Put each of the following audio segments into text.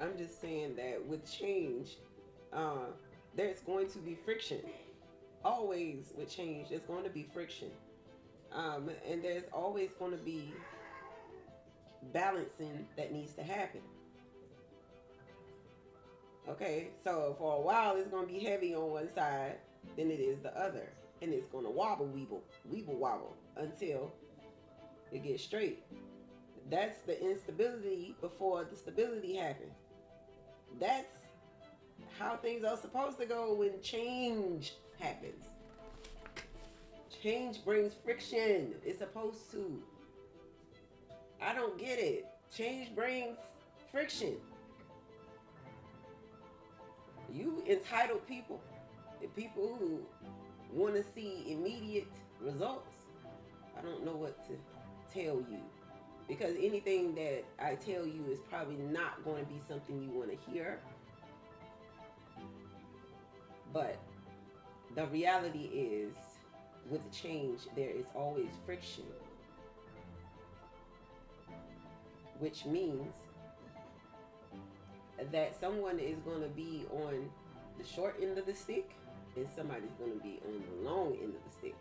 I'm just saying that with change, uh, there's going to be friction. Always with change, there's going to be friction. And there's always going to be balancing that needs to happen. Okay, so for a while it's going to be heavy on one side than it is the other. And it's going to wobble, weeble, wobble until it gets straight. That's the instability before the stability happens. That's how things are supposed to go when change happens. Change brings friction. It's supposed to. I don't get it. Change brings friction. You entitled people, the people who want to see immediate results, I don't know what to tell you. Because anything that I tell you is probably not going to be something you want to hear. But the reality is, with change, there is always friction. Which means that someone is going to be on the short end of the stick and somebody's going to be on the long end of the stick.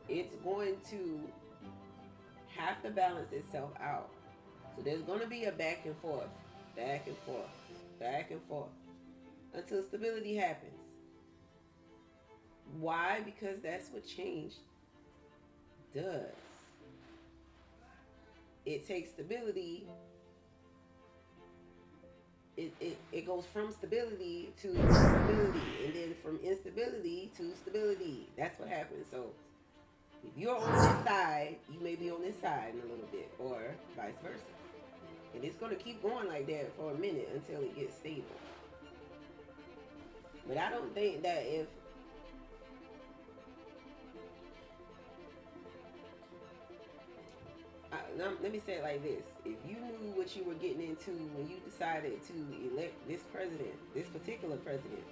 It's going to have to balance itself out. So there's going to be a back and forth, back and forth, back and forth until stability happens. Why? Because that's what change does. It takes stability. It goes from stability to instability, and then from instability to stability. That's what happens. So if you're on this side, you may be on this side in a little bit, or vice versa. And it's going to keep going like that for a minute until it gets stable. But I don't think that if let me say it like this. If you knew what you were getting into when you decided to elect this president, this particular president,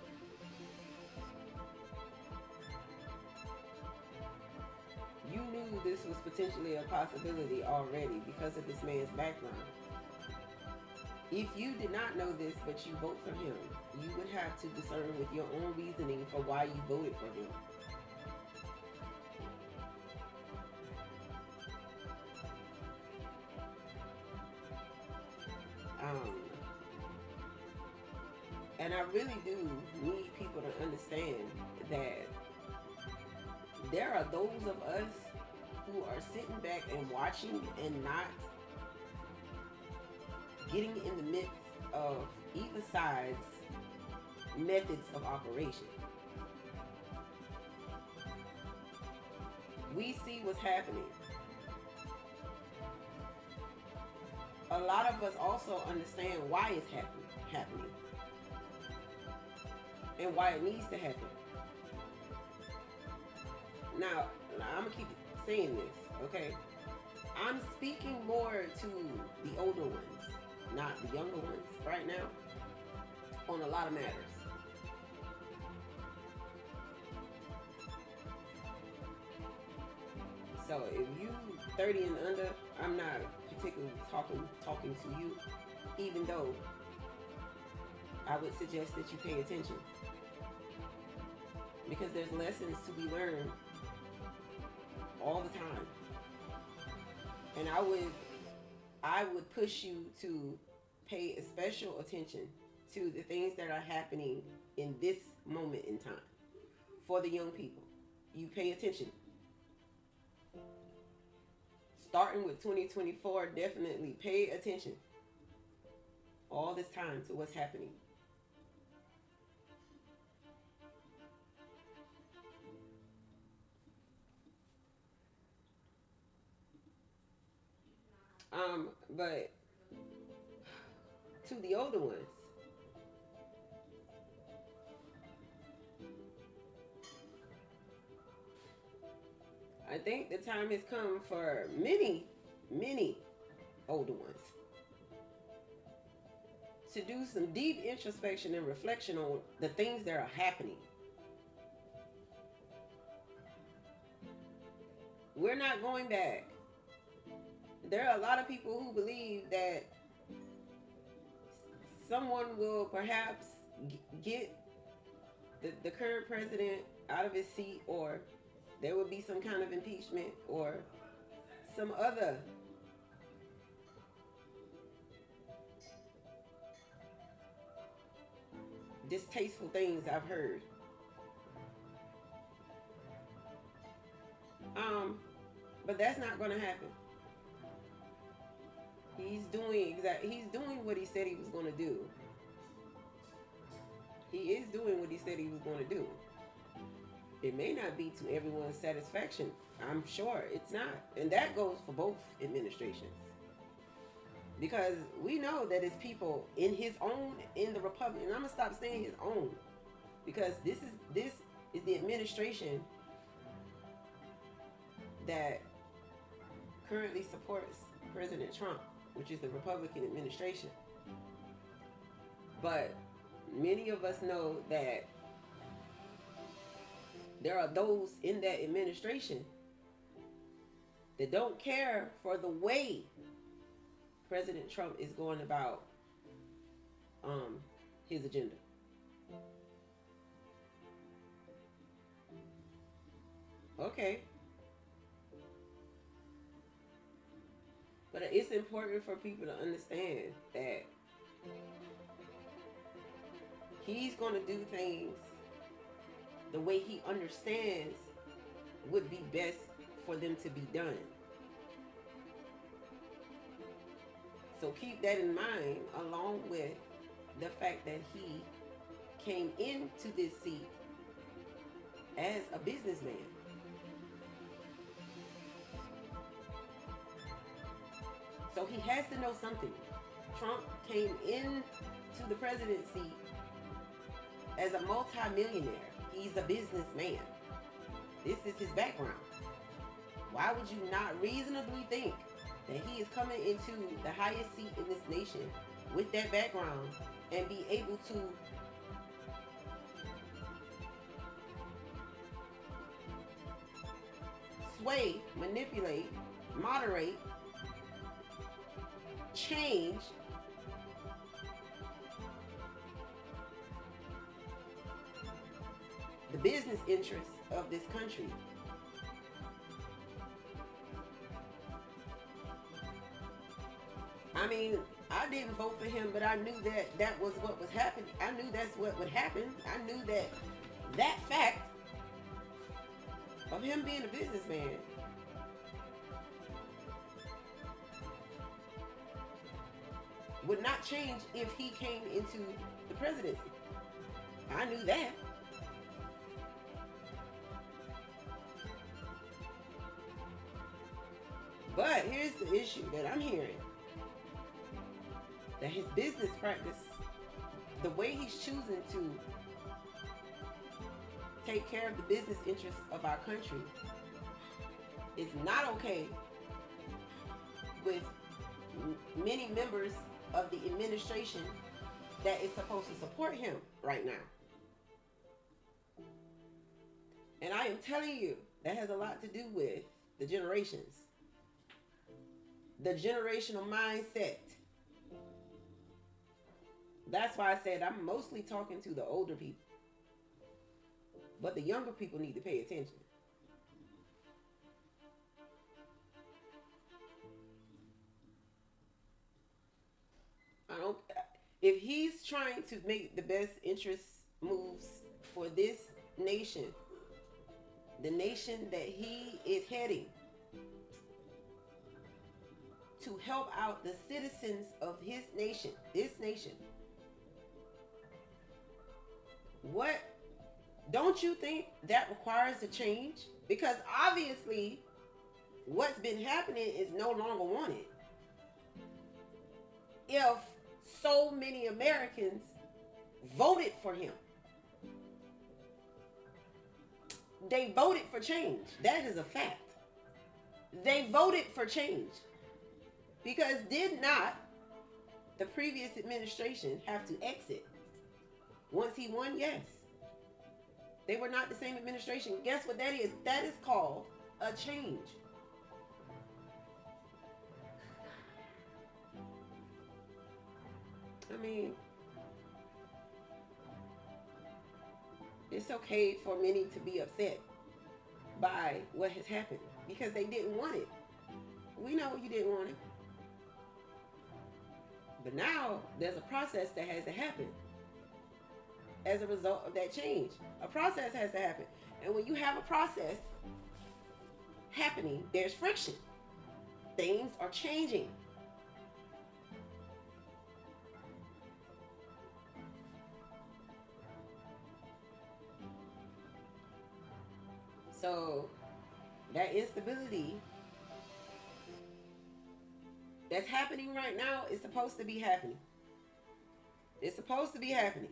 you knew this was potentially a possibility already because of this man's background. If you did not know this, but you vote for him, you would have to discern with your own reasoning for why you voted for him. And I really do need people to understand that there are those of us who are sitting back and watching and not getting in the midst of either side's methods of operation. We see what's happening. A lot of us also understand why it's happening and why it needs to happen. Now I'm gonna keep saying this, okay? I'm speaking more to the older ones, not the younger ones right now, on a lot of matters. So if you 30 and under, I'm not particularly talking to you, even though I would suggest that you pay attention. Because there's lessons to be learned all the time. And I would push you to pay special attention to the things that are happening in this moment in time. For the young people, you pay attention. Starting with 2024, definitely pay attention all this time to what's happening. But to the older ones, I think the time has come for many, many older ones to do some deep introspection and reflection on the things that are happening. We're not going back. There are a lot of people who believe that someone will perhaps get the current president out of his seat, or there will be some kind of impeachment, or some other distasteful things I've heard. But that's not going to happen. He's doing what he said he was going to do. He is doing what he said he was going to do. It may not be to everyone's satisfaction. I'm sure it's not. And that goes for both administrations. Because we know that it's people in the Republic, and I'm gonna stop saying his own, because this is the administration that currently supports President Trump, which is the Republican administration. But many of us know that there are those in that administration that don't care for the way President Trump is going about his agenda. Okay. But it's important for people to understand that he's going to do things the way he understands would be best for them to be done. So keep that in mind, along with the fact that he came into this seat as a businessman. So he has to know something. Trump came into the presidency as a multi-millionaire. He's a businessman. This is his background. Why would you not reasonably think that he is coming into the highest seat in this nation with that background and be able to sway, manipulate, moderate, change the business interests of this country? I mean, I didn't vote for him, but I knew that that was what was happening. I knew that's what would happen. I knew that that fact of him being a businessman would not change if he came into the presidency. I knew that. But here's the issue that I'm hearing. That his business practice, the way he's choosing to take care of the business interests of our country, is not okay with many members of the administration that is supposed to support him right now. And I am telling you, that has a lot to do with the generations. The generational mindset. That's why I said I'm mostly talking to the older people. But the younger people need to pay attention. If he's trying to make the best interest moves for this nation, the nation that he is heading, to help out the citizens of his nation, this nation, what, don't you think that requires a change? Because obviously what's been happening is no longer wanted. If so many Americans voted for him, they voted for change. That is a fact. They voted for change. Because did not the previous administration have to exit once he won? Yes. They were not the same administration. Guess what that is? That is called a change. I mean, it's okay for many to be upset by what has happened because they didn't want it. We know you didn't want it. But now there's a process that has to happen as a result of that change. A process has to happen. And when you have a process happening, there's friction. Things are changing. So that instability that's happening right now is supposed to be happening. It's supposed to be happening.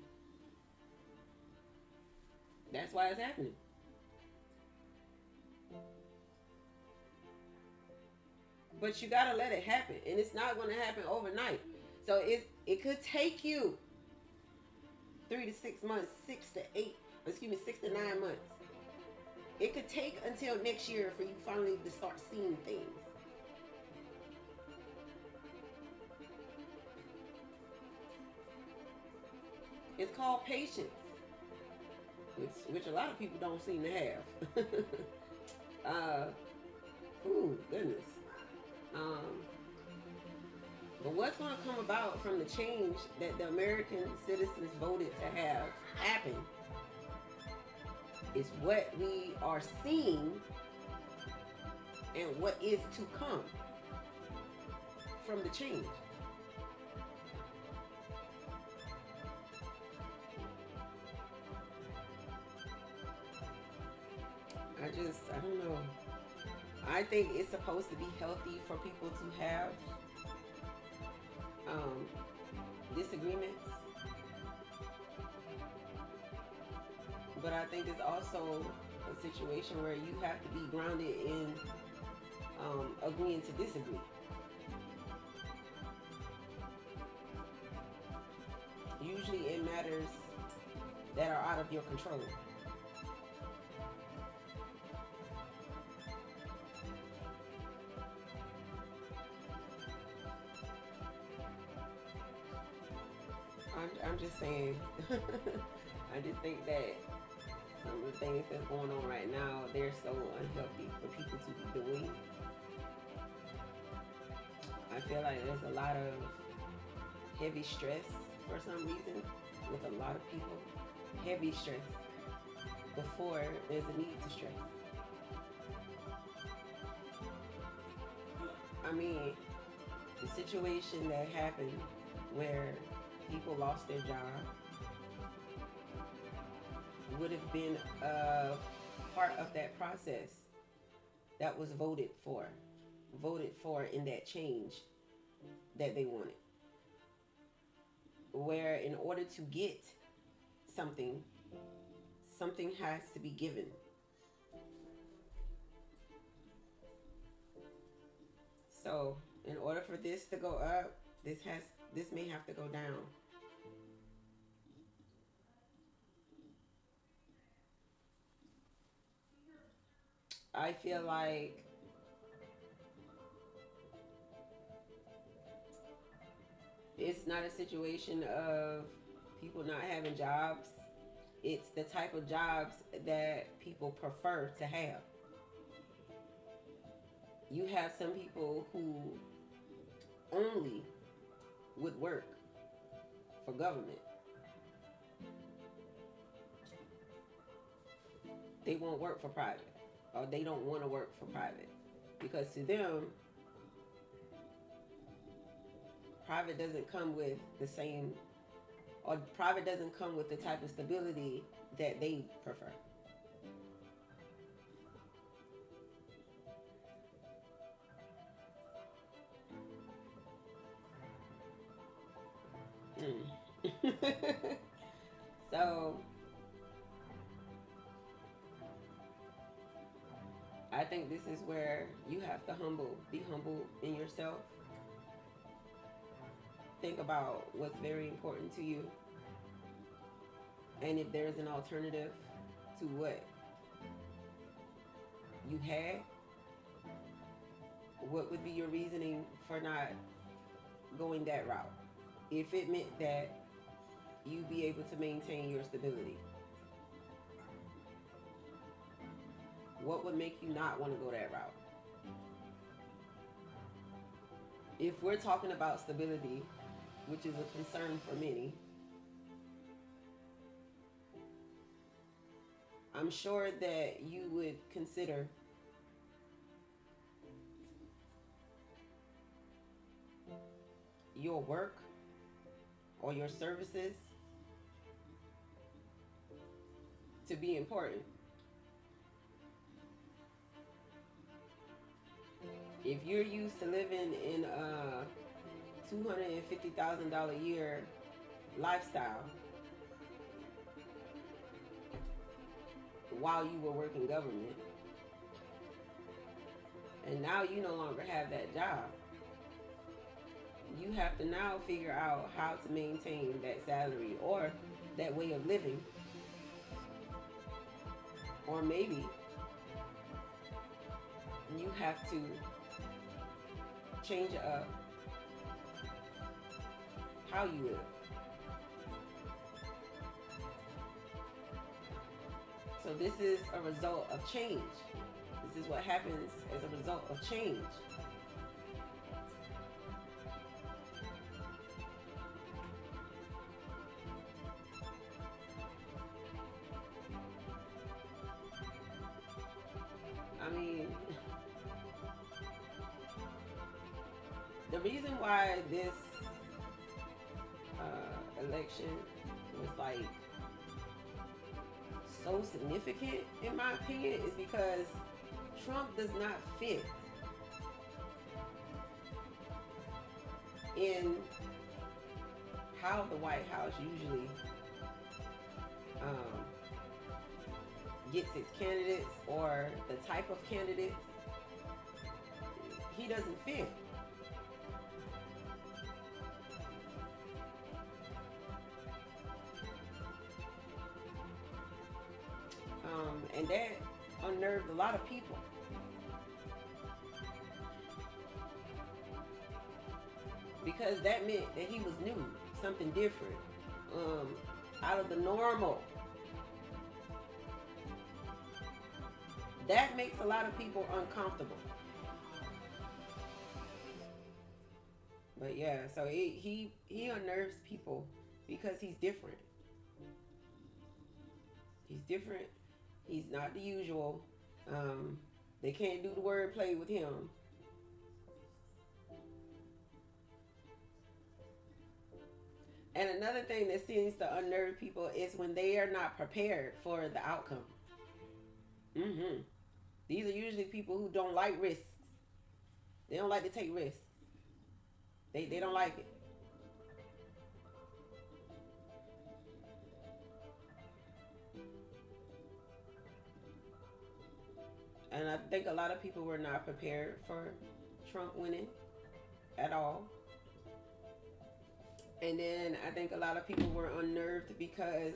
That's why it's happening. But you gotta let it happen, and it's not gonna happen overnight. So it could take you 3 to 6 months, 6 to 9 months. It could take until next year for you finally to start seeing things. It's called patience, which a lot of people don't seem to have. Ooh, goodness. Um, but what's going to come about from the change that the American citizens voted to have happen is what we are seeing and what is to come from the change. I don't know. I think it's supposed to be healthy for people to have um, disagreements. But I think it's also a situation where you have to be grounded in agreeing to disagree. Usually in matters that are out of your control. I'm just saying. I just think that some of the things that's going on right now, they're so unhealthy for people to be doing. I feel like there's a lot of heavy stress for some reason with a lot of people. Heavy stress before there's a need to stress. I mean, the situation that happened where people lost their job would have been a part of that process that was voted for in that change that they wanted. Where in order to get something, something has to be given. So in order for this to go up, this may have to go down. I feel like it's not a situation of people not having jobs. It's the type of jobs that people prefer to have. You have some people who only would work for government. They won't work for private, or they don't want to work for private because to them, private doesn't come with the same, or private doesn't come with the type of stability that they prefer. Mm. So I think this is where you have to be humble in yourself. Think about what's very important to you, and if there's an alternative to what you had, what would be your reasoning for not going that route? if it meant that you be able to maintain your stability? What would make you not want to go that route? If we're talking about stability, which is a concern for many, I'm sure that you would consider your work or your services to be important. If you're used to living in a $250,000 a year lifestyle while you were working government, and now you no longer have that job, you have to now figure out how to maintain that salary or that way of living. Or maybe you have to change up how you live. So this is a result of change. This is what happens as a result of change. I mean, the reason why this election was like so significant, in my opinion, is because Trump does not fit in how the White House usually gets its candidates, or the type of candidates. He doesn't fit. And that unnerved a lot of people. Because that meant that he was new, something different, out of the normal. That makes a lot of people uncomfortable. But yeah, so he unnerves people because he's different. He's different. He's not the usual. They can't do the wordplay with him. And another thing that seems to unnerve people is when they are not prepared for the outcome. These are usually people who don't like risks. They don't like to take risks. They don't like it. And I think a lot of people were not prepared for Trump winning at all. And then I think a lot of people were unnerved because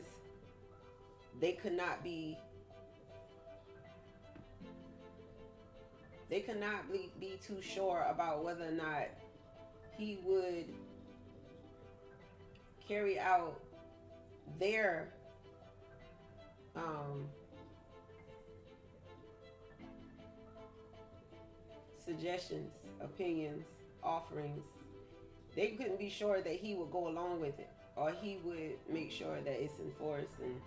they could not be too sure about whether or not he would carry out their suggestions, opinions, offerings. They couldn't be sure that he would go along with it, or he would make sure that it's enforced and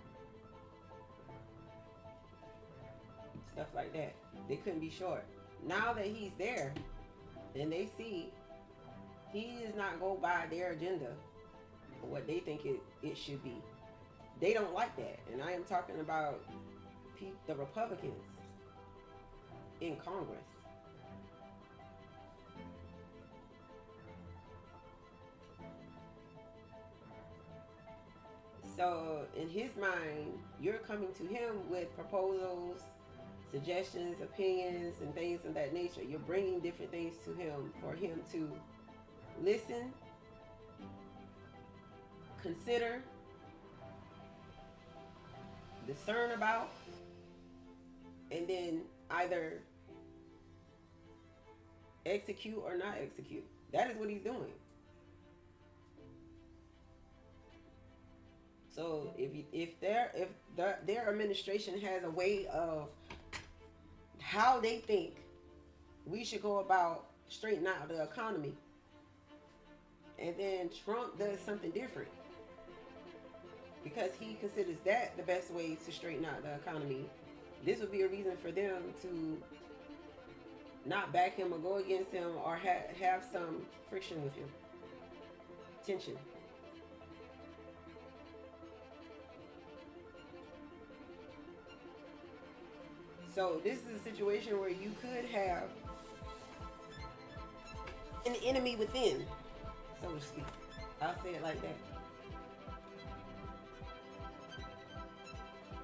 stuff like that. They couldn't be sure. Now that he's there and they see he does not go by their agenda or what they think it should be, they don't like that. And I am talking about the Republicans in Congress. So in his mind, you're coming to him with proposals, suggestions, opinions, and things of that nature. You're bringing different things to him for him to listen, consider, discern about, and then either execute or not execute. That is what he's doing. So if their administration has a way of how they think we should go about straightening out the economy, and then Trump does something different because he considers that the best way to straighten out the economy, this would be a reason for them to not back him or go against him or have some friction with him, tension. So this is a situation where you could have an enemy within, so to speak. I'll say it like that.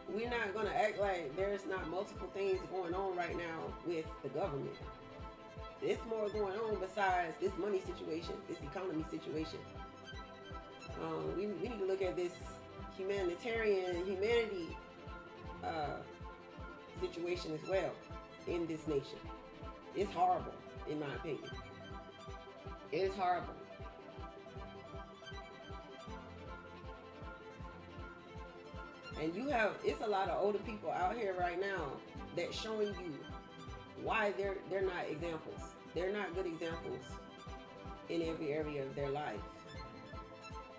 We're not going to act like there's not multiple things going on right now with the government. There's more going on besides this money situation, this economy situation. We need to look at this humanity situation as well in this nation. It's horrible, in my opinion. It's horrible. And it's a lot of older people out here right now that showing you why they're not examples. They're not good examples in every area of their life.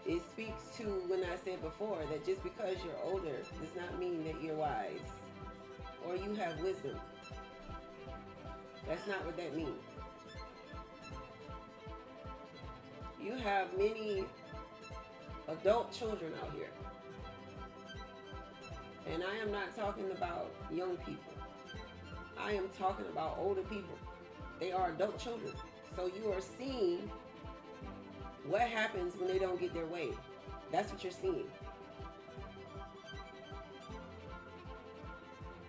It speaks to when I said before that just because you're older does not mean that you're wise or you have wisdom. That's not what that means. You have many adult children out here. And I am not talking about young people. I am talking about older people. They are adult children. So you are seeing what happens when they don't get their way. That's what you're seeing.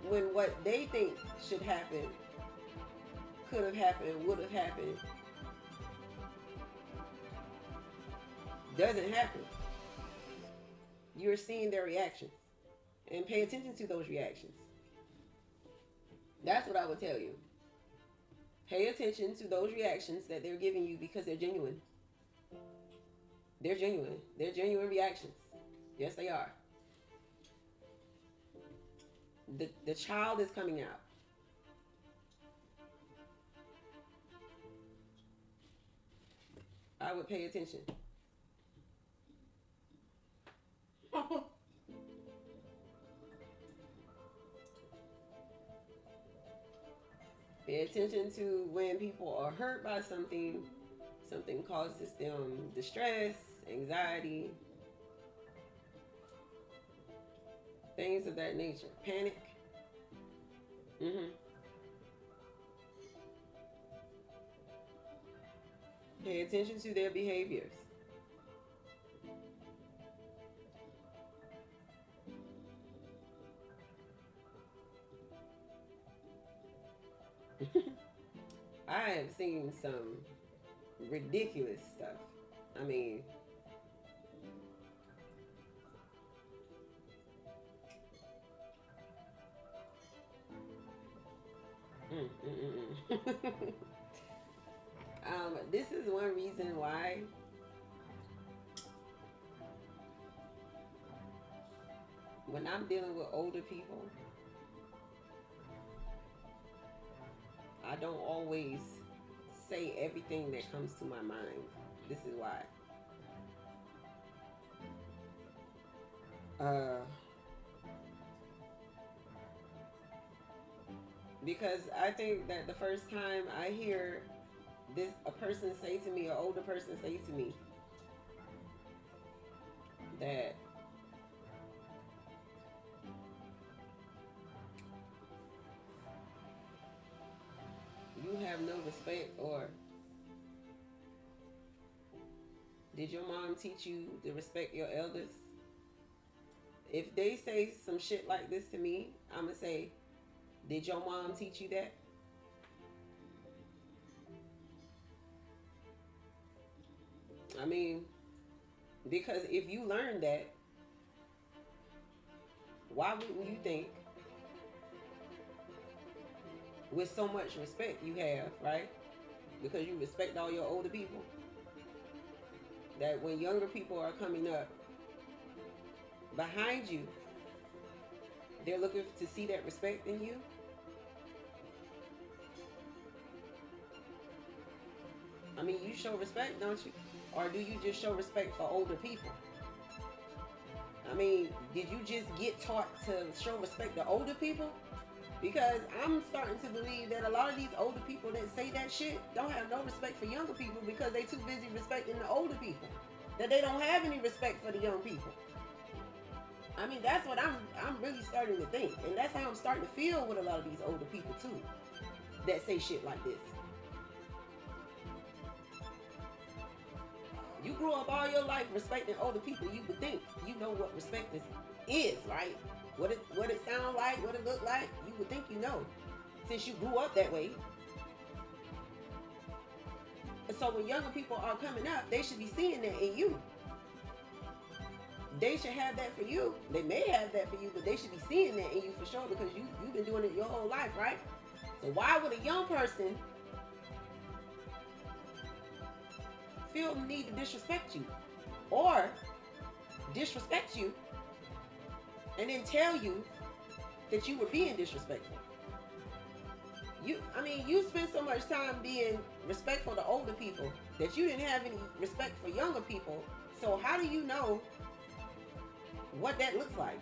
When what they think should happen, could have happened, would have happened, doesn't happen. You're seeing their reactions. And pay attention to those reactions. That's what I would tell you. Pay attention to those reactions that they're giving you because they're genuine. They're genuine. They're genuine reactions. Yes, they are. The child is coming out. I would pay attention. Pay attention to when people are hurt by something causes them distress, anxiety, things of that nature. Panic. Pay attention to their behaviors. I have seen some ridiculous stuff. I mean, this is one reason why when I'm dealing with older people, I don't always say everything that comes to my mind. This is why. Because I think that the first time I hear a person say to me, an older person say to me, that you have no respect, or did your mom teach you to respect your elders? If they say some shit like this to me, I'm going to say, did your mom teach you that? I mean, because if you learned that, why wouldn't you think, with so much respect you have, right? Because you respect all your older people, that when younger people are coming up, behind you, they're looking to see that respect in you. I mean, you show respect, don't you? Or do you just show respect for older people? I mean, did you just get taught to show respect to older people? Because I'm starting to believe that a lot of these older people that say that shit don't have no respect for younger people because they too busy respecting the older people. That they don't have any respect for the young people. I mean, that's what I'm really starting to think. And that's how I'm starting to feel with a lot of these older people too. That say shit like this. You grew up all your life respecting older people. You would think you know what respect is, right? What it sound like, what it look like. You would think you know, since you grew up that way. And so when younger people are coming up, they should be seeing that in you. They should have that for you. They may have that for you, but they should be seeing that in you for sure because you've been doing it your whole life, right? So why would a young person feel the need to disrespect you or disrespect you and then tell you that you were being disrespectful? You spent so much time being respectful to older people that you didn't have any respect for younger people. So how do you know what that looks like?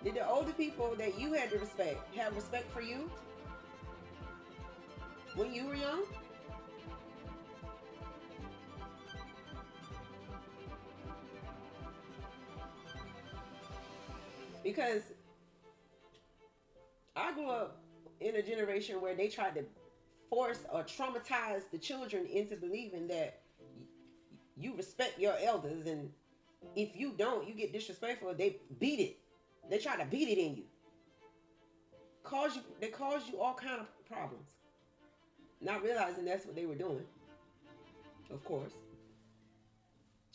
Did the older people that you had to respect have respect for you when you were young? Because I grew up in a generation where they tried to force or traumatize the children into believing that you respect your elders, and if you don't, you get disrespectful. They beat it. They try to beat it in you. They cause you all kind of problems. Not realizing that's what they were doing. Of course.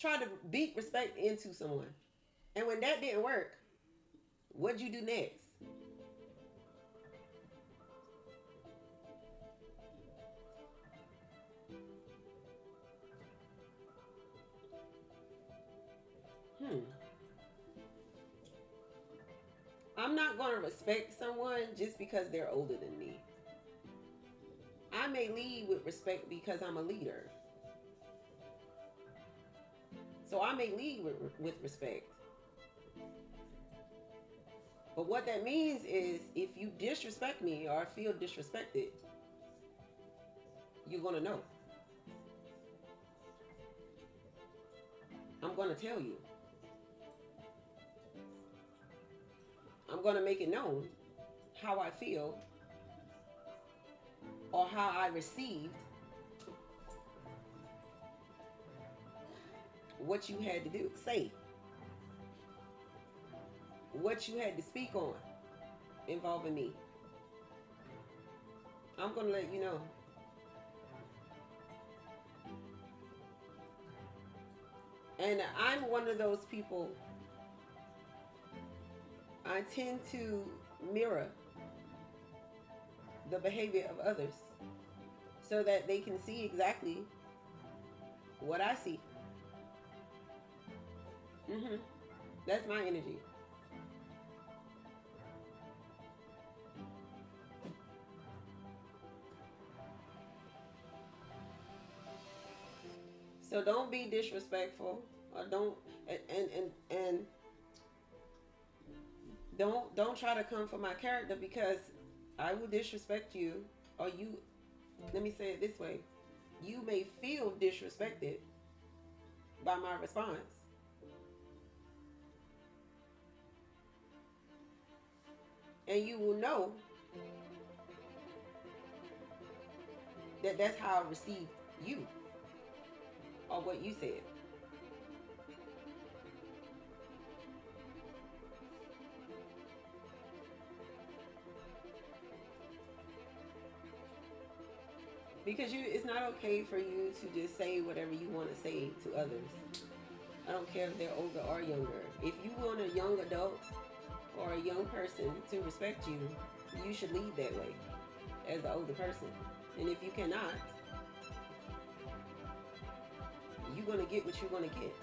Try to beat respect into someone. And when that didn't work, what'd you do next? I'm not going to respect someone just because they're older than me. I may lead with respect because I'm a leader. So I may lead with respect. But what that means is if you disrespect me or feel disrespected, you're going to know. I'm going to tell you. I'm going to make it known how I feel or how I received what you had to do, say, what you had to speak on involving me. I'm going to let you know. And I'm one of those people, I tend to mirror the behavior of others so that they can see exactly what I see. That's my energy. So don't be disrespectful, or don't and don't try to come for my character, because I will disrespect you, or you, let me say it this way, you may feel disrespected by my response. And you will know that that's how I received you, or what you said. Because it's not okay for you to just say whatever you want to say to others. I don't care if they're older or younger. If you want a young adult or a young person to respect you, you should lead that way as the older person. And if you cannot, you're going to get what you're going to get.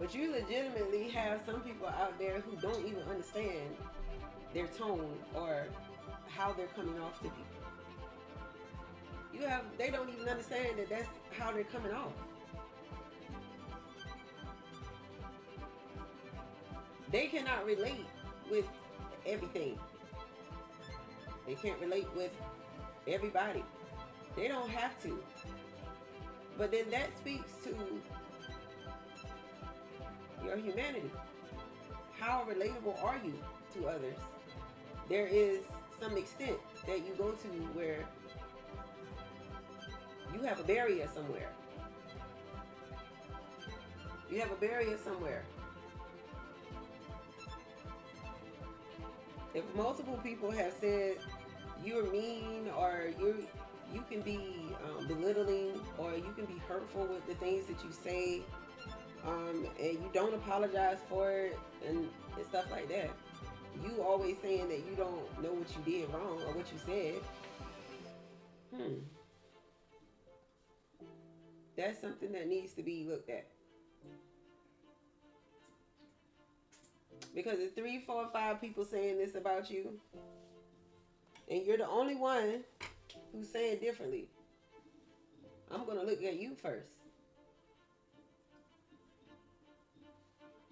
But you legitimately have some people out there who don't even understand their tone or how they're coming off to people. They don't even understand that that's how they're coming off. They cannot relate with everything. They can't relate with everybody. They don't have to. But then that speaks to your humanity. How relatable are you to others? There is some extent that you go to where you have a barrier somewhere. You have a barrier somewhere. If multiple people have said you're mean, or you can be belittling, or you can be hurtful with the things that you say, and you don't apologize for it, and stuff like that. You always saying that you don't know what you did wrong or what you said. That's something that needs to be looked at. Because if 3, 4, 5 people saying this about you, and you're the only one who's saying differently, I'm going to look at you first.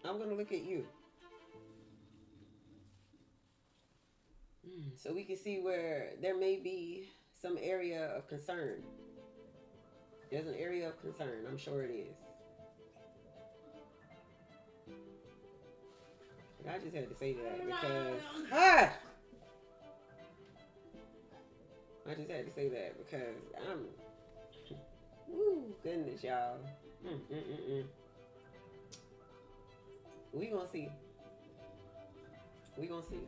I'm going to look at you. So we can see where there may be some area of concern. There's an area of concern. I'm sure it is. I just had to say that because... I just had to say that because I'm... Woo, goodness, y'all. We gonna see. We gonna see.